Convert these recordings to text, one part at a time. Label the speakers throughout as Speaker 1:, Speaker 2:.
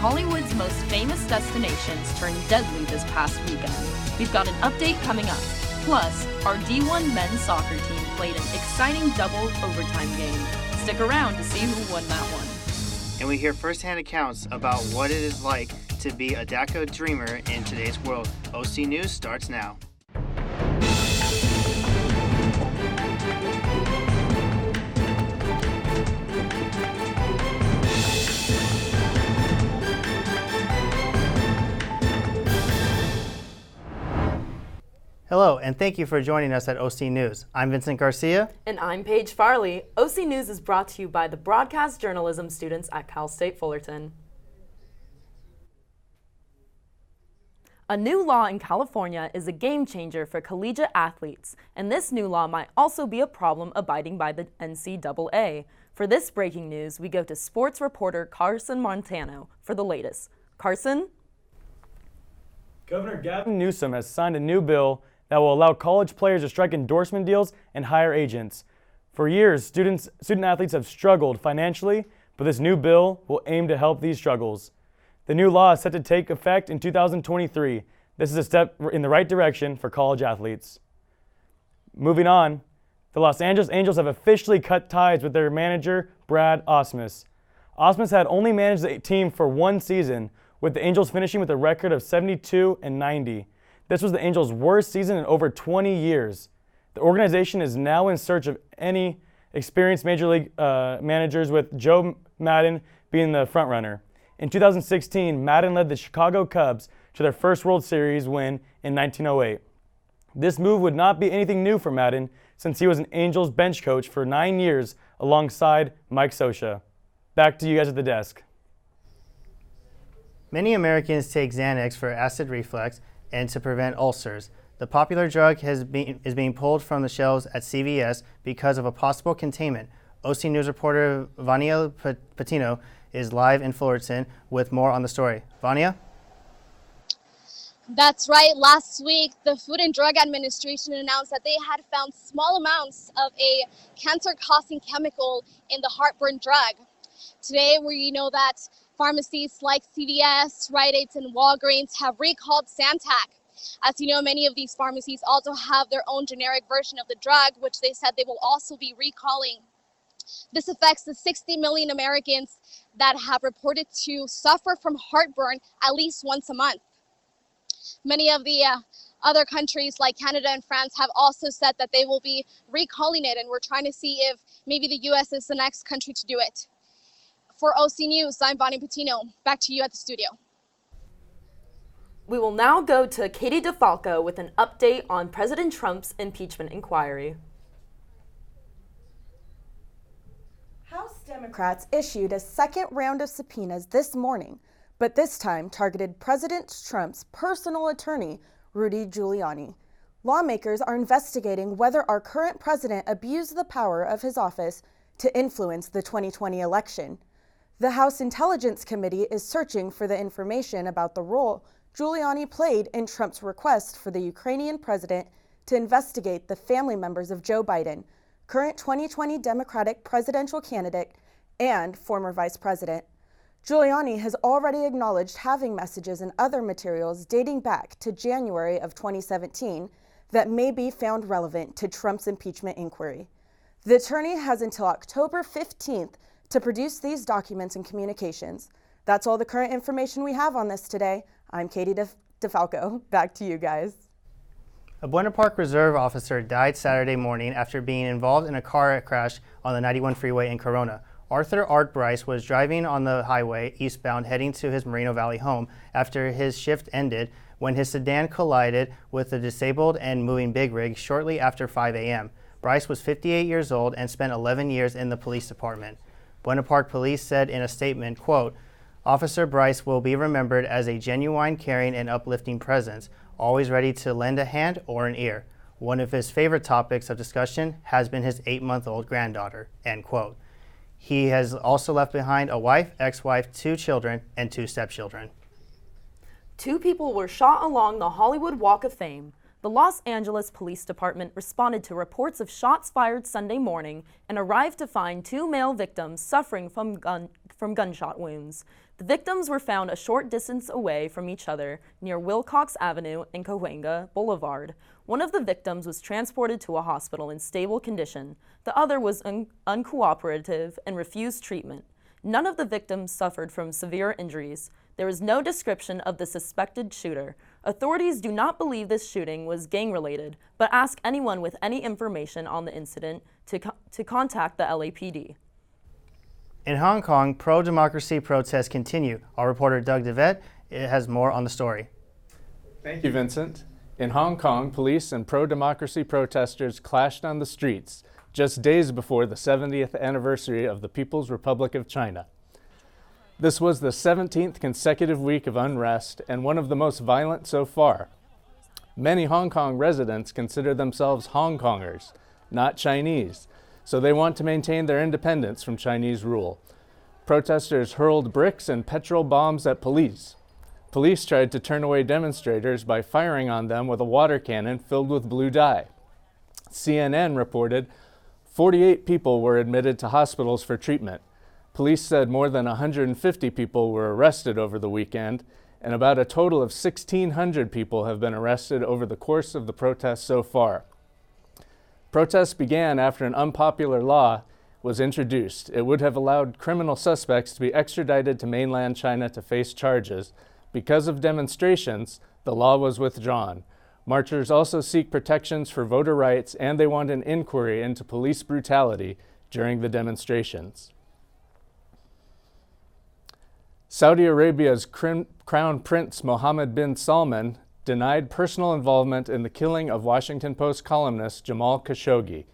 Speaker 1: Hollywood's most famous destinations turned deadly this past weekend. We've got an update coming up. Plus, our D1 men's soccer team played an exciting double overtime game. Stick around to see who won that one.
Speaker 2: And we hear firsthand accounts about what it is like to be a DACA dreamer in today's world. OC News starts now. Hello, and thank you for joining us at OC News. I'm Vincent Garcia.
Speaker 3: And I'm Paige Farley. OC News is brought to you by the broadcast journalism students at Cal State Fullerton. A new law in California is a game changer for collegiate athletes, and this new law might also be a problem abiding by the NCAA. For this breaking news, we go to sports reporter Carson Montano for the latest. Carson?
Speaker 4: Governor Gavin Newsom has signed a new bill that will allow college players to strike endorsement deals and hire agents. For years, student athletes have struggled financially, but this new bill will aim to help these struggles. The new law is set to take effect in 2023. This is a step in the right direction for college athletes. Moving on, the Los Angeles Angels have officially cut ties with their manager, Brad Ausmus. Ausmus had only managed the team for one season, with the Angels finishing with a record of 72-90. This was the Angels' worst season in over 20 years. The organization is now in search of any experienced Major League managers, with Joe Maddon being the frontrunner. In 2016, Maddon led the Chicago Cubs to their first World Series win in 1908. This move would not be anything new for Maddon, since he was an Angels bench coach for 9 years alongside Mike Scioscia. Back to you guys at the desk.
Speaker 2: Many Americans take Xanax for acid reflux and to prevent ulcers. The popular drug is being pulled from the shelves at CVS because of a possible containment. OC News reporter Vania Patino is live in Fullerton with more on the story. Vania?
Speaker 5: That's right. Last week, the Food and Drug Administration announced that they had found small amounts of a cancer-causing chemical in the heartburn drug. Today, we know that pharmacies like CVS, Rite Aids, and Walgreens have recalled Zantac. As you know, many of these pharmacies also have their own generic version of the drug, which they said they will also be recalling. This affects the 60 million Americans that have reported to suffer from heartburn at least once a month. Many of the other countries like Canada and France have also said that they will be recalling it, and we're trying to see if maybe the U.S. is the next country to do it. For OC News, I'm Bonnie Patino. Back to you at the studio.
Speaker 3: We will now go to Katie DeFalco with an update on President Trump's impeachment inquiry.
Speaker 6: House Democrats issued a second round of subpoenas this morning, but this time targeted President Trump's personal attorney, Rudy Giuliani. Lawmakers are investigating whether our current president abused the power of his office to influence the 2020 election. The House Intelligence Committee is searching for the information about the role Giuliani played in Trump's request for the Ukrainian president to investigate the family members of Joe Biden, current 2020 Democratic presidential candidate and former vice president. Giuliani has already acknowledged having messages and other materials dating back to January of 2017 that may be found relevant to Trump's impeachment inquiry. The attorney has until October 15th to produce these documents and communications. That's all the current information we have on this today. I'm Katie DeFalco. Back to you guys.
Speaker 2: A Buena Park Reserve officer died Saturday morning after being involved in a car crash on the 91 freeway in Corona. Arthur Art Bryce was driving on the highway eastbound heading to his Moreno Valley home after his shift ended when his sedan collided with a disabled and moving big rig shortly after 5 a.m. Bryce was 58 years old and spent 11 years in the police department. Buena Park Police said in a statement, quote, "Officer Bryce will be remembered as a genuine, caring, and uplifting presence, always ready to lend a hand or an ear. One of his favorite topics of discussion has been his 8-month-old granddaughter," end quote. He has also left behind a wife, ex-wife, 2 children, and 2 stepchildren.
Speaker 3: 2 people were shot along the Hollywood Walk of Fame. The Los Angeles Police Department responded to reports of shots fired Sunday morning and arrived to find 2 male victims suffering from gunshot wounds. The victims were found a short distance away from each other near Wilcox Avenue and Cahuenga Boulevard. One of the victims was transported to a hospital in stable condition. The other was uncooperative and refused treatment. None of the victims suffered from severe injuries. There was no description of the suspected shooter. Authorities do not believe this shooting was gang-related, but ask anyone with any information on the incident to contact the LAPD.
Speaker 2: In Hong Kong, pro-democracy protests continue. Our reporter Doug DeVette has more on the story.
Speaker 7: Thank you, Vincent. In Hong Kong, police and pro-democracy protesters clashed on the streets just days before the 70th anniversary of the People's Republic of China. This was the 17th consecutive week of unrest and one of the most violent so far. Many Hong Kong residents consider themselves Hong Kongers, not Chinese, so they want to maintain their independence from Chinese rule. Protesters hurled bricks and petrol bombs at police. Police tried to turn away demonstrators by firing on them with a water cannon filled with blue dye. CNN reported 48 people were admitted to hospitals for treatment. Police said more than 150 people were arrested over the weekend, and about a total of 1,600 people have been arrested over the course of the protests so far. Protests began after an unpopular law was introduced. It would have allowed criminal suspects to be extradited to mainland China to face charges. Because of demonstrations, the law was withdrawn. Marchers also seek protections for voter rights, and they want an inquiry into police brutality during the demonstrations. Saudi Arabia's Crown Prince Mohammed bin Salman denied personal involvement in the killing of Washington Post columnist Jamal Khashoggi.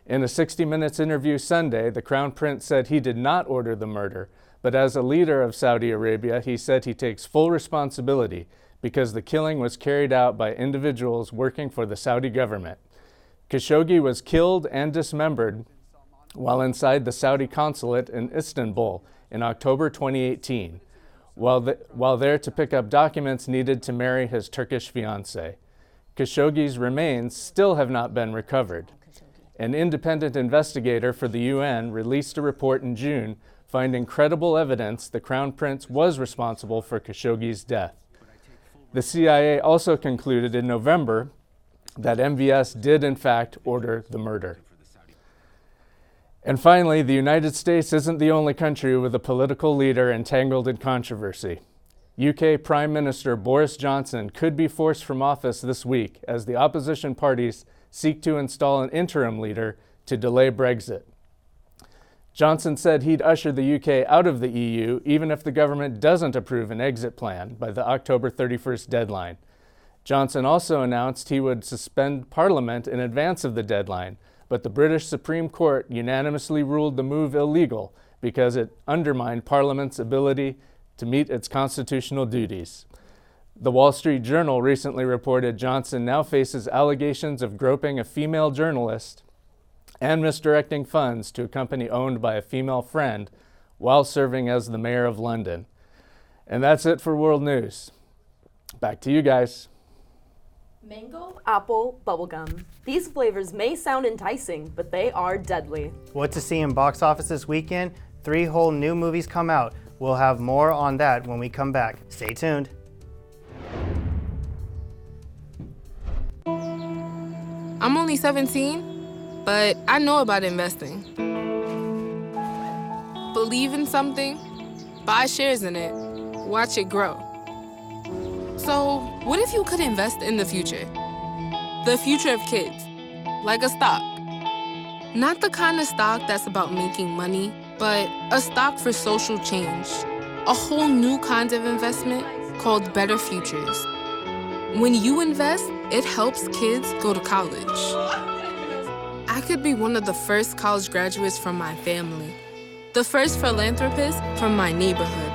Speaker 7: In a 60 Minutes interview Sunday, the Crown Prince said he did not order the murder, but as a leader of Saudi Arabia, he said he takes full responsibility because the killing was carried out by individuals working for the Saudi government. Khashoggi was killed and dismembered while inside the Saudi consulate in Istanbul in October 2018, while there to pick up documents needed to marry his Turkish fiancée. Khashoggi's remains still have not been recovered. An independent investigator for the UN released a report in June finding credible evidence the Crown Prince was responsible for Khashoggi's death. The CIA also concluded in November that MVS did in fact order the murder. And finally, the United States isn't the only country with a political leader entangled in controversy. UK Prime Minister Boris Johnson could be forced from office this week as the opposition parties seek to install an interim leader to delay Brexit. Johnson said he'd usher the UK out of the EU even if the government doesn't approve an exit plan by the October 31st deadline. Johnson also announced he would suspend Parliament in advance of the deadline, but the British Supreme Court unanimously ruled the move illegal because it undermined Parliament's ability to meet its constitutional duties. The Wall Street Journal recently reported Johnson now faces allegations of groping a female journalist and misdirecting funds to a company owned by a female friend while serving as the mayor of London. And that's it for world news. Back to you guys.
Speaker 3: Mango, apple, bubblegum. These flavors may sound enticing, but they are deadly.
Speaker 2: What to see in box office this weekend? 3 whole new movies come out. We'll have more on that when we come back. Stay tuned.
Speaker 8: I'm only 17, but I know about investing. Believe in something, buy shares in it, watch it grow. So, what if you could invest in the future? The future of kids, like a stock. Not the kind of stock that's about making money, but a stock for social change. A whole new kind of investment called Better Futures. When you invest, it helps kids go to college. I could be one of the first college graduates from my family, the first philanthropist from my neighborhood.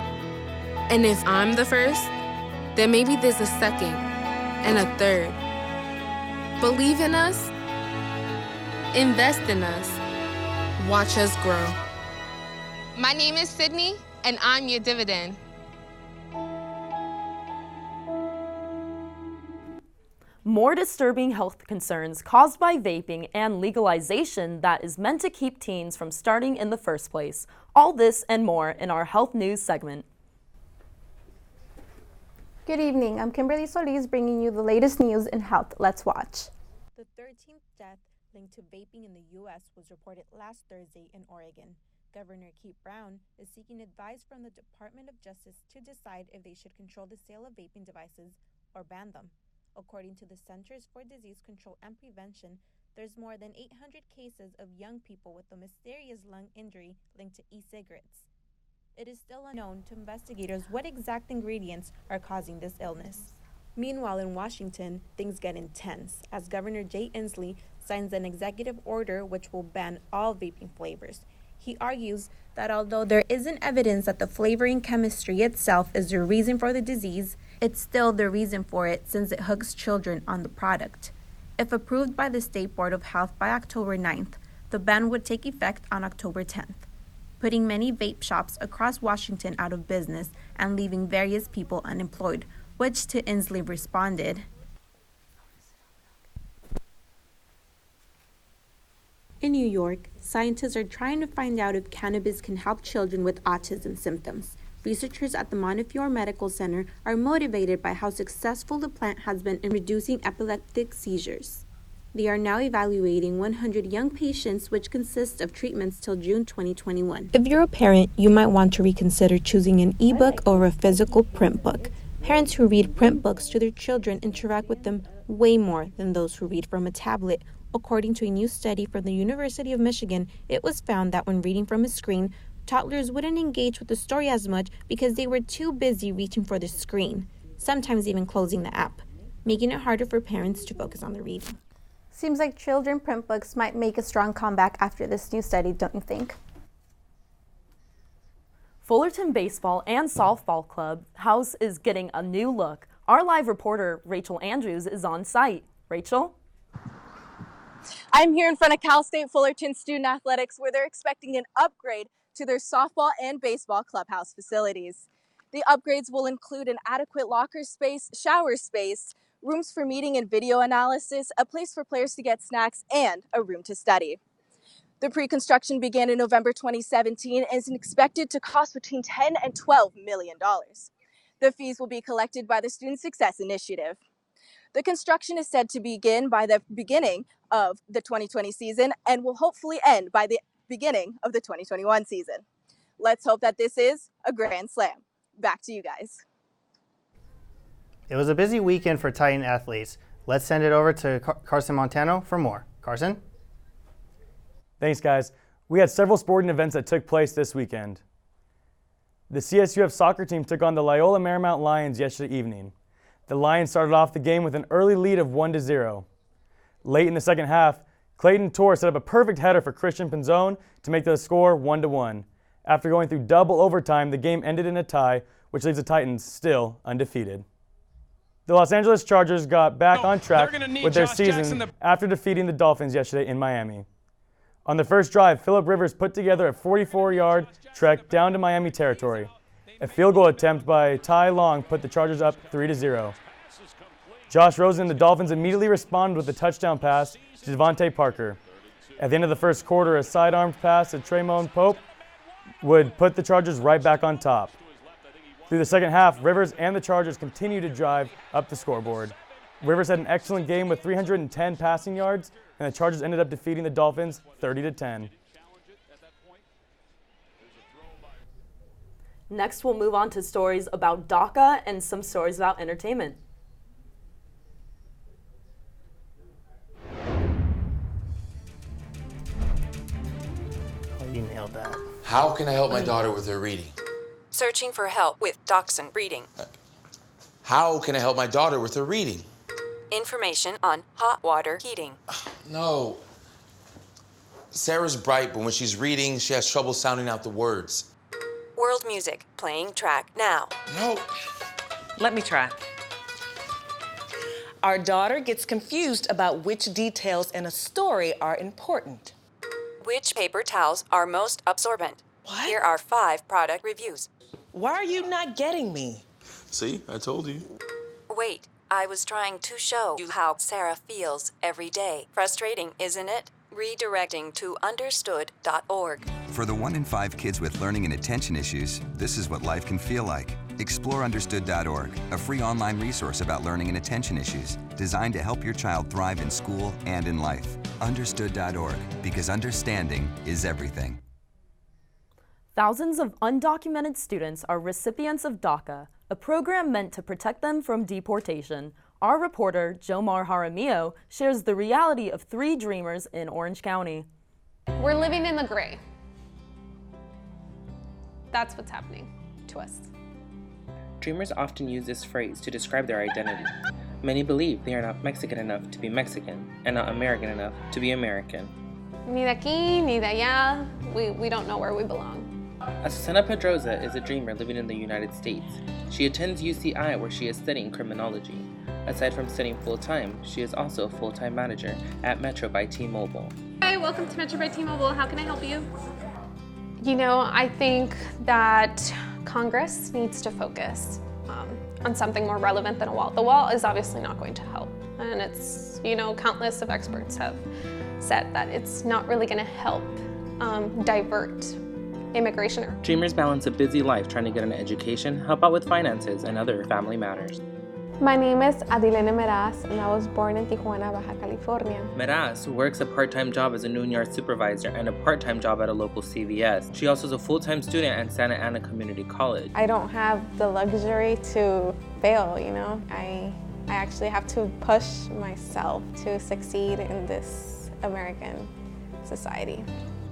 Speaker 8: And if I'm the first, then maybe there's a second and a third. Believe in us, invest in us, watch us grow. My name is Sydney, and I'm your dividend.
Speaker 3: More disturbing health concerns caused by vaping and legalization that is meant to keep teens from starting in the first place. All this and more in our health news segment.
Speaker 9: Good evening. I'm Kimberly Solis bringing you the latest news in health. Let's watch.
Speaker 10: The 13th death linked to vaping in the U.S. was reported last Thursday in Oregon. Governor Keith Brown is seeking advice from the Department of Justice to decide if they should control the sale of vaping devices or ban them. According to the Centers for Disease Control and Prevention, there's more than 800 cases of young people with a mysterious lung injury linked to e-cigarettes. It is still unknown to investigators what exact ingredients are causing this illness. Meanwhile, in Washington, things get intense as Governor Jay Inslee signs an executive order which will ban all vaping flavors. He argues that although there isn't evidence that the flavoring chemistry itself is the reason for the disease, it's still the reason for it since it hooks children on the product. If approved by the State Board of Health by October 9th, the ban would take effect on October 10th, putting many vape shops across Washington out of business and leaving various people unemployed, which to Inslee responded, in New York, scientists are trying to find out if cannabis can help children with autism symptoms. Researchers at the Montefiore Medical Center are motivated by how successful the plant has been in reducing epileptic seizures. They are now evaluating 100 young patients, which consists of treatments till June 2021. If you're a parent, you might want to reconsider choosing an ebook over a physical print book. Parents who read print books to their children interact with them way more than those who read from a tablet. According to a new study from the University of Michigan, it was found that when reading from a screen, toddlers wouldn't engage with the story as much because they were too busy reaching for the screen, sometimes even closing the app, making it harder for parents to focus on the reading.
Speaker 9: Seems like children print books might make a strong comeback after this new study, don't you think?
Speaker 3: Fullerton Baseball and Softball Club House is getting a new look. Our live reporter, Rachel Andrews, is on site. Rachel?
Speaker 11: I'm here in front of Cal State Fullerton Student Athletics, where they're expecting an upgrade to their softball and baseball clubhouse facilities. The upgrades will include an adequate locker space, shower space, rooms for meeting and video analysis, a place for players to get snacks, and a room to study. The pre-construction began in November 2017 and is expected to cost between $10 and $12 million. The fees will be collected by the Student Success Initiative. The construction is said to begin by the beginning of the 2020 season and will hopefully end by the beginning of the 2021 season. Let's hope that this is a grand slam. Back to you guys.
Speaker 2: It was a busy weekend for Titan athletes. Let's send it over to Carson Montano for more. Carson?
Speaker 4: Thanks, guys. We had several sporting events that took place this weekend. The CSUF soccer team took on the Loyola Marymount Lions yesterday evening. The Lions started off the game with an early lead of 1-0. Late in the second half, Clayton Torr set up a perfect header for Christian Pinzone to make the score 1-1. After going through double overtime, the game ended in a tie, which leaves the Titans still undefeated. The Los Angeles Chargers got back on track with their season after defeating the Dolphins yesterday in Miami. On the first drive, Phillip Rivers put together a 44-yard trek down to Miami territory. A field goal attempt by Ty Long put the Chargers up 3-0. Josh Rosen and the Dolphins immediately responded with a touchdown pass to Devontae Parker. At the end of the first quarter, a sidearm pass to Tremont Pope would put the Chargers right back on top. Through the second half, Rivers and the Chargers continued to drive up the scoreboard. Rivers had an excellent game with 310 passing yards, and the Chargers ended up defeating the Dolphins 30-10.
Speaker 3: Next, we'll move on to stories about DACA and some stories about entertainment.
Speaker 2: Oh, you nailed that.
Speaker 12: How can I help my daughter with her reading?
Speaker 13: Searching for help with Dachshund Reading.
Speaker 12: How can I help my daughter with her reading?
Speaker 13: Information on hot water heating.
Speaker 12: No. Sarah's bright, but when she's reading, she has trouble sounding out the words.
Speaker 13: World music, playing track now.
Speaker 12: No.
Speaker 14: Let me try. Our daughter gets confused about which details in a story are important.
Speaker 13: Which paper towels are most absorbent?
Speaker 14: What?
Speaker 13: Here are 5 product reviews.
Speaker 14: Why are you not getting me?
Speaker 12: See, I told you.
Speaker 13: Wait, I was trying to show you how Sarah feels every day. Frustrating, isn't it? Redirecting to understood.org.
Speaker 15: For the 1 in 5 kids with learning and attention issues, this is what life can feel like. Explore Understood.org, a free online resource about learning and attention issues designed to help your child thrive in school and in life. Understood.org, because understanding is everything.
Speaker 3: Thousands of undocumented students are recipients of DACA, a program meant to protect them from deportation. Our reporter, Jomar Jaramillo, shares the reality of 3 dreamers in Orange County.
Speaker 16: We're living in the gray. That's what's happening to us.
Speaker 17: Dreamers often use this phrase to describe their identity. Many believe they are not Mexican enough to be Mexican and not American enough to be American.
Speaker 16: Ni de aquí, ni de allá. We don't know where we belong.
Speaker 17: Azucena Pedroza is a dreamer living in the United States. She attends UCI where she is studying criminology. Aside from studying full-time, she is also a full-time manager at Metro by T-Mobile.
Speaker 16: Hi, welcome to Metro by T-Mobile. How can I help you? You know, I think that Congress needs to focus on something more relevant than a wall. The wall is obviously not going to help. And it's, you know, countless of experts have said that it's not really going to help divert immigration.
Speaker 17: Dreamers balance a busy life trying to get an education, help out with finances, and other family matters.
Speaker 18: My name is Adilene Meraz, and I was born in Tijuana, Baja California.
Speaker 17: Meraz works a part-time job as a noon yard supervisor and a part-time job at a local CVS. She also is a full-time student at Santa Ana Community College.
Speaker 18: I don't have the luxury to fail, you know. I actually have to push myself to succeed in this American society.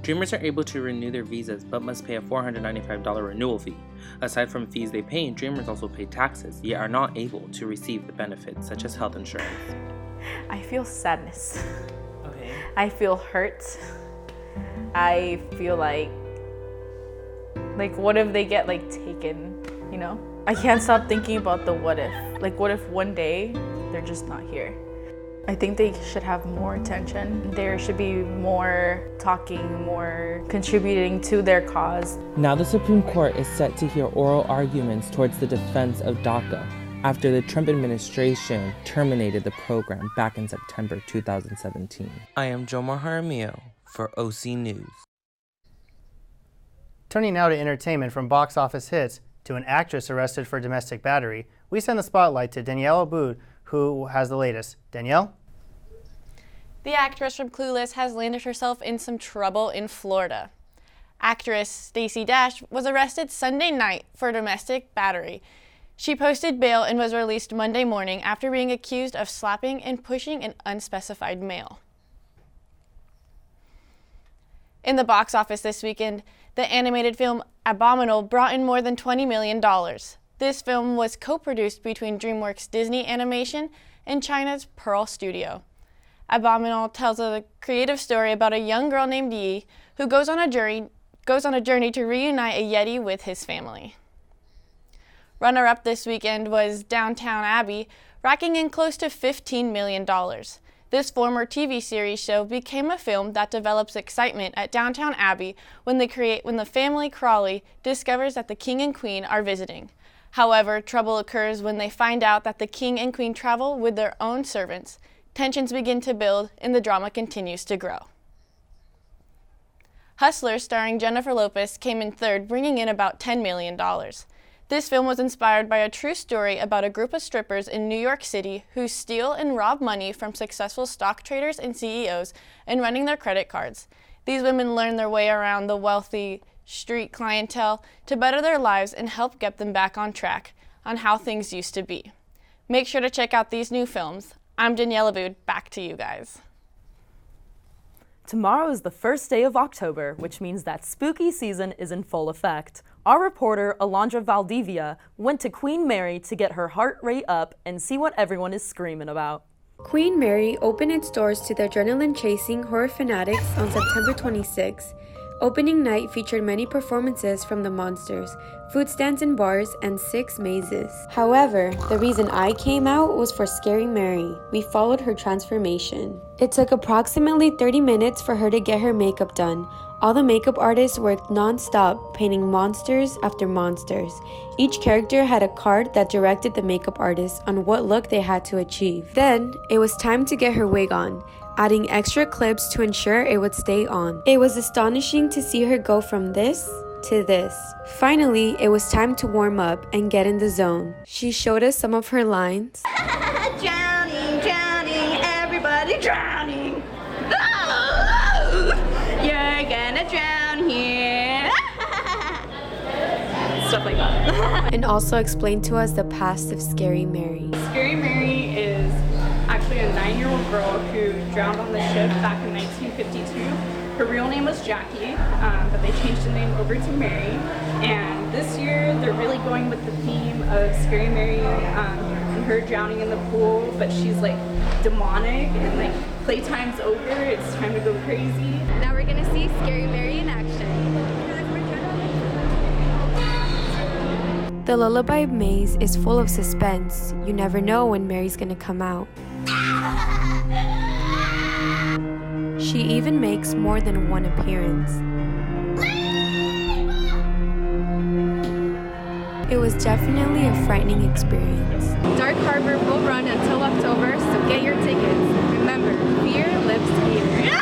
Speaker 17: Dreamers are able to renew their visas but must pay a $495 renewal fee. Aside from fees they pay, Dreamers also pay taxes, yet are not able to receive the benefits such as health insurance.
Speaker 3: I feel sadness.
Speaker 17: Okay.
Speaker 3: I feel hurt. I feel like what if they get taken, you know? I can't stop thinking about the what if. What if one day they're just not here?
Speaker 19: I think they should have more attention. There should be more talking, more contributing to their cause.
Speaker 17: Now the Supreme Court is set to hear oral arguments towards the defense of DACA after the Trump administration terminated the program back in September 2017. I am Jomar Jaramillo for OC News.
Speaker 2: Turning now to entertainment, from box office hits to an actress arrested for domestic battery, we send the spotlight to Danielle Aboud, who has the latest. Danielle?
Speaker 20: The actress from Clueless has landed herself in some trouble in Florida. Actress Stacey Dash was arrested Sunday night for domestic battery. She posted bail and was released Monday morning after being accused of slapping and pushing an unspecified male. In the box office this weekend, the animated film Abominable brought in more than $20 million. This film was co-produced between DreamWorks Disney Animation and China's Pearl Studio. Abominable tells a creative story about a young girl named Yi who goes on a journey to reunite a Yeti with his family. Runner-up this weekend was Downton Abbey, racking in close to $15 million. This former TV series show became a film that develops excitement at Downton Abbey when the family Crawley discovers that the king and queen are visiting. However, trouble occurs when they find out that the king and queen travel with their own servants. Tensions begin to build, and the drama continues to grow. Hustlers, starring Jennifer Lopez, came in third, bringing in about $10 million. This film was inspired by a true story about a group of strippers in New York City who steal and rob money from successful stock traders and CEOs and running their credit cards. These women learn their way around the wealthy street clientele to better their lives and help get them back on track on how things used to be. Make sure to check out these new films. I'm Danielle Aboud. Back to you guys.
Speaker 3: Tomorrow is the first day of October, which means that spooky season is in full effect. Our reporter, Alondra Valdivia, went to Queen Mary to get her heart rate up and see what everyone is screaming about.
Speaker 21: Queen Mary opened its doors to the adrenaline-chasing horror fanatics on September 26. Opening night featured many performances from the Monsters, food stands in bars, and 6 mazes. However, the reason I came out was for Scaring Mary. We followed her transformation. It took approximately 30 minutes for her to get her makeup done. All the makeup artists worked non-stop, painting monsters after monsters. Each character had a card that directed the makeup artist on what look they had to achieve. Then, it was time to get her wig on, adding extra clips to ensure it would stay on. It was astonishing to see her go from this to this. Finally, it was time to warm up and get in the zone. She showed us some of her lines.
Speaker 1: Drowning, drowning, everybody drowning. You're gonna drown here. Stuff like that.
Speaker 21: And also explained to us the past of Scary Mary.
Speaker 22: Scary Mary is actually a 9-year-old girl who drowned on the ship back in 1952. Her real name was Jackie, but they changed the name over to Mary. And this year they're really going with the theme of Scary Mary and her drowning in the pool, but she's like demonic and like playtime's over, it's time to go crazy.
Speaker 1: Now we're gonna see Scary Mary in action.
Speaker 21: The lullaby maze is full of suspense. You never know when Mary's gonna come out. She even makes more than one appearance. It was definitely a frightening experience.
Speaker 1: Dark Harbor will run until October, so get your tickets. Remember, fear lives here.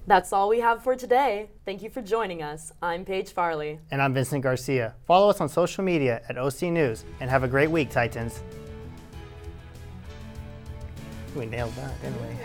Speaker 3: That's all we have for today. Thank you for joining us. I'm Paige Farley.
Speaker 2: And I'm Vincent Garcia. Follow us on social media at OC News, and have a great week, Titans. We nailed that, didn't we?